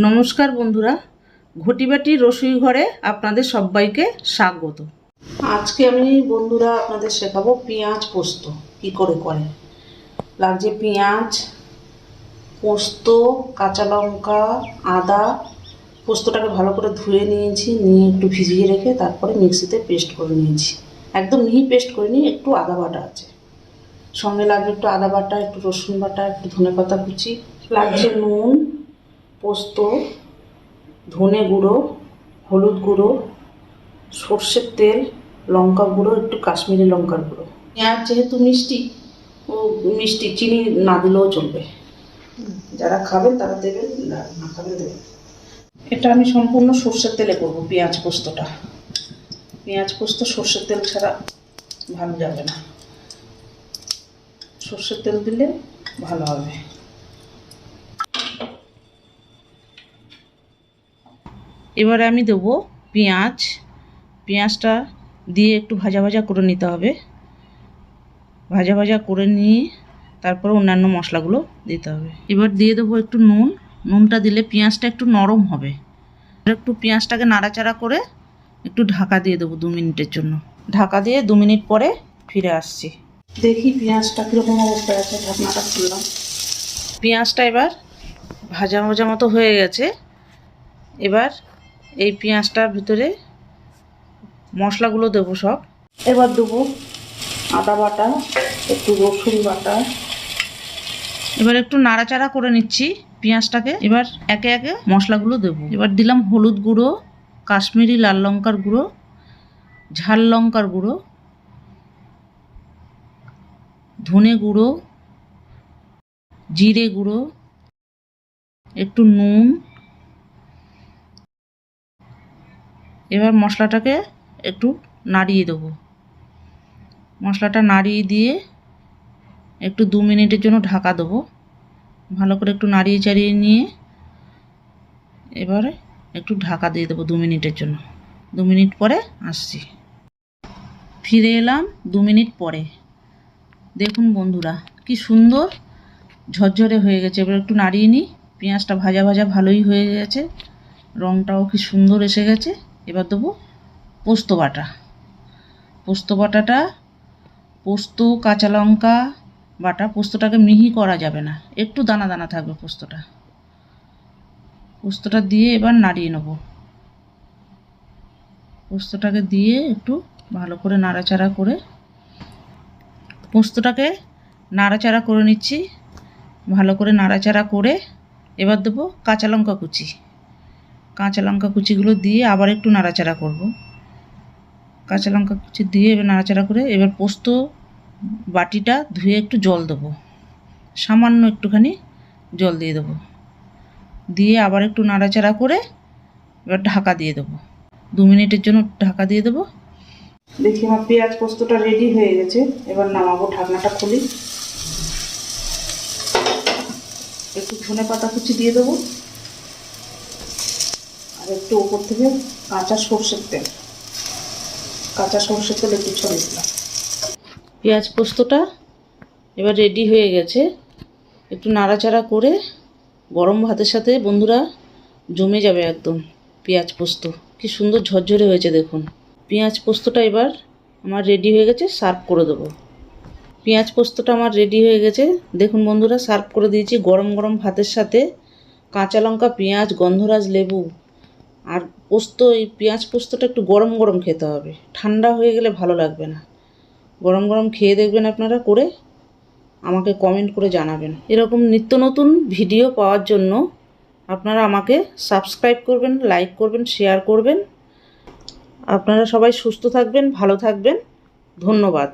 নমস্কার বন্ধুরা, ঘটি বাটির রসুই ঘরে আপনাদের সবাইকে স্বাগত। আজকে আমি বন্ধুরা আপনাদের শেখাবো পেঁয়াজ পোস্ত কি করে করে। লাগছে পেঁয়াজ, পোস্ত, কাঁচা লঙ্কা, আদা। পোস্তটাকে ভালো করে ধুয়ে নিয়েছি, নিয়ে একটু ভিজিয়ে রেখে তারপরে মিক্সিতে পেস্ট করে নিয়েছি। একদম মিহি পেস্ট করে নিয়ে একটু আদা বাটা আছে, সঙ্গে লাগবে একটু আদা বাটা, একটু রসুন বাটা, একটু ধনেপাতা কুচি, লাগছে নুন, পোস্ত, ধনে গুঁড়ো, হলুদ গুঁড়ো, সর্ষের তেল, লঙ্কা গুঁড়ো, একটু কাশ্মীরি লঙ্কার গুঁড়ো। পেঁয়াজ যেহেতু মিষ্টি, মিষ্টি চিনি না দিলেও চলবে, যারা খাবেন তারা দেবেন, না খাবেন দেবেন। এটা আমি সম্পূর্ণ সর্ষের তেলে করবো পেঁয়াজ পোস্তটা। পেঁয়াজ পোস্ত সর্ষের তেল ছাড়া ভালো যাবে না, সর্ষের তেল দিলে ভালো হবে। এবারে আমি দেবো পেঁয়াজটা দিয়ে একটু ভাজা ভাজা করে নিতে হবে। ভাজা ভাজা করে নিয়ে তারপর অন্যান্য মশলাগুলো দিতে হবে। এবার দিয়ে দেবো একটু নুনটা দিলে পেঁয়াজটা একটু নরম হবে। একটু পেঁয়াজটাকে নাড়াচাড়া করে একটু ঢাকা দিয়ে দেবো 2 মিনিটের জন্য। ঢাকা দিয়ে 2 মিনিট পরে ফিরে আসছি। দেখি পেঁয়াজটা কীরকম অবস্থায় আছে, ঢাকনাটা খুললাম। পেঁয়াজটা এবার ভাজা ভাজা মতো হয়ে গেছে। এবার এই পেঁয়াজটার ভিতরে মশলাগুলো দেবো সব। এবার দেবো আদা বাটা, একটু রসুন বাটা। এবার একটু নাড়াচাড়া করে নিচ্ছি পেঁয়াজটাকে। এবার একে একে মশলাগুলো দেবো। এবার দিলাম হলুদ গুঁড়ো, কাশ্মীরি লাল লঙ্কার গুঁড়ো, ঝাল লঙ্কার গুঁড়ো, ধনে গুঁড়ো, জিরে গুঁড়ো, একটু নুন। এবার মশলাটাকে একটু নাড়িয়ে দেবো। মশলাটা নাড়িয়ে দিয়ে একটু 2 মিনিটের জন্য ঢাকা দেবো। ভালো করে একটু নাড়িয়ে চাড়িয়ে নিয়ে এবারে একটু ঢাকা দিয়ে দেবো 2 মিনিটের জন্য। 2 মিনিট পরে আসছি। ফিরে এলাম 2 মিনিট পরে। দেখুন বন্ধুরা কি সুন্দর ঝরঝরে হয়ে গেছে। এবার একটু নাড়িয়ে নিই। পেঁয়াজটা ভাজা ভাজা ভালোই হয়ে গেছে, রঙটাও কি সুন্দর এসে গেছে। এবার দেবো পোস্ত বাটা। পোস্ত, কাঁচা লঙ্কা বাটা। পোস্তটাকে মিহি করা যাবে না, একটু দানা দানা থাকবে পোস্তটা দিয়ে এবার নাড়িয়ে নেব। পোস্তটাকে দিয়ে একটু ভালো করে নাড়াচাড়া করে পোস্তটাকে নাড়াচাড়া করে নিচ্ছি। ভালো করে নাড়াচাড়া করে এবার দেবো কাঁচা লঙ্কা কুচিগুলো দিয়ে আবার একটু নাড়াচাড়া করব। কাঁচা লঙ্কা কুচি দিয়ে এবার নাড়াচাড়া করে এবার পোস্ত বাটিটা ধুয়ে একটু জল দেবো, সামান্য একটুখানি জল দিয়ে দেবো। দিয়ে আবার একটু নাড়াচাড়া করে এবার ঢাকা দিয়ে দেবো। 2 মিনিটের জন্য ঢাকা দিয়ে দেবো। দেখি আমার পেঁয়াজ পোস্তটা রেডি হয়ে গেছে। এবার নামাবো, ঢাকনাটা খুলি। একটু ধনেপাতা কুচি দিয়ে দেবো আর একটু ওপর থেকে কাঁচা সর্ষের তেল একটু ছড়িয়ে দিলাম। পেঁয়াজ পোস্তটা এবার রেডি হয়ে গেছে। একটু নাড়াচাড়া করে গরম ভাতের সাথে বন্ধুরা জমে যাবে একদম। পেঁয়াজ পোস্ত কি সুন্দর ঝরঝরে হয়েছে দেখুন। পেঁয়াজ পোস্তটা এবার আমার রেডি হয়ে গেছে, সার্ভ করে দেবো। পেঁয়াজ পোস্তটা আমার রেডি হয়ে গেছে দেখুন বন্ধুরা, সার্ভ করে দিয়েছি গরম গরম ভাতের সাথে। কাঁচা লঙ্কা, পেঁয়াজ, গন্ধরাজ লেবু আর পোস্ত। এই পেঁয়াজ পোস্তটা একটু গরম গরম খেতে হবে, ঠান্ডা হয়ে গেলে ভালো লাগবে না। গরম গরম খেয়ে দেখবেন আপনারা করে, আমাকে কমেন্ট করে জানাবেন। এরকম নিত্য নতুন ভিডিও পাওয়ার জন্য আপনারা আমাকে সাবস্ক্রাইব করবেন, লাইক করবেন, শেয়ার করবেন। আপনারা সবাই সুস্থ থাকবেন, ভালো থাকবেন। ধন্যবাদ।